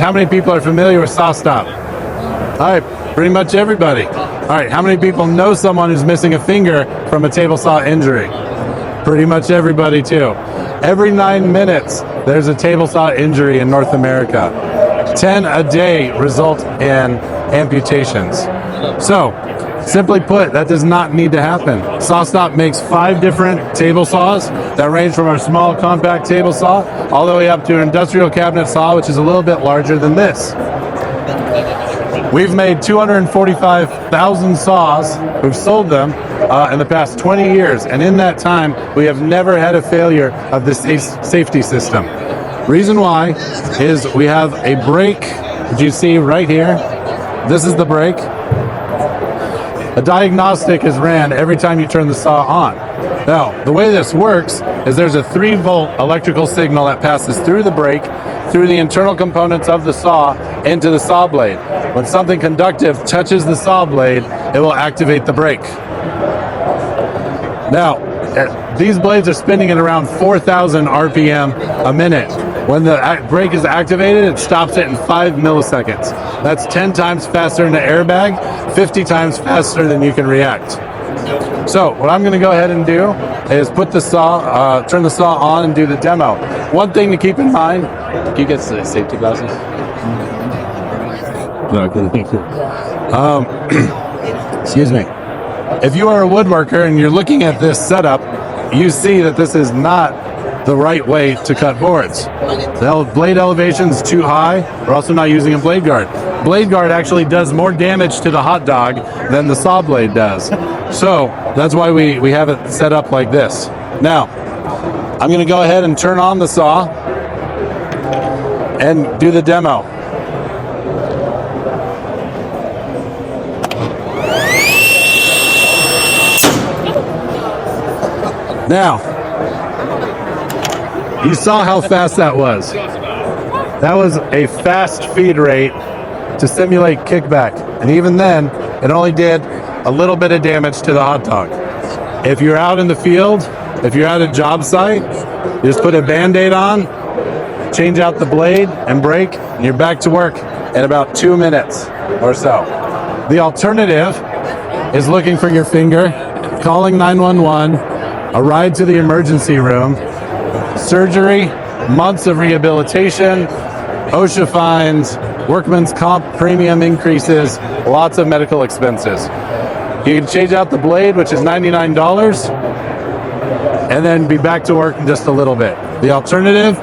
how many people are familiar with SawStop? All right, pretty much everybody. All right, how many people know someone who's missing a finger from a table saw injury? Pretty much everybody too. Every 9 minutes, there's a table saw injury in North America. 10 a day result in amputations. So, simply put, that does not need to happen. SawStop makes 5 different table saws that range from our small compact table saw all the way up to an industrial cabinet saw, which is a little bit larger than this. We've made 245,000 saws. We've sold them in the past 20 years, and in that time, we have never had a failure of the safety system. Reason why is we have a brake, that you see right here. This is the brake. A diagnostic is ran every time you turn the saw on. Now, the way this works is there's a 3-volt electrical signal that passes through the brake, through the internal components of the saw, into the saw blade. When something conductive touches the saw blade, it will activate the brake. Now, these blades are spinning at around 4,000 RPM a minute. When the brake is activated, it stops it in 5 milliseconds. That's 10 times faster than an airbag, 50 times faster than you can react. So what I'm going to go ahead and do is put the saw, turn the saw on and do the demo. One thing to keep in mind. Can you get the safety glasses? Excuse me. If you are a woodworker and you're looking at this setup, you see that this is not the right way to cut boards. The blade elevation is too high. We're also not using a blade guard. Blade guard actually does more damage to the hot dog than the saw blade does. So that's why we have it set up like this. Now, I'm going to go ahead and turn on the saw and do the demo. Now, you saw how fast that was. That was a fast feed rate to simulate kickback. And even then, it only did a little bit of damage to the hot dog. If you're out in the field, if you're at a job site, you just put a Band-Aid on, change out the blade and brake, and you're back to work in about 2 minutes or so. The alternative is looking for your finger, calling 911, a ride to the emergency room, surgery, months of rehabilitation, OSHA fines, workman's comp premium increases, lots of medical expenses. You can change out the blade, which is $99, and then be back to work in just a little bit. The alternative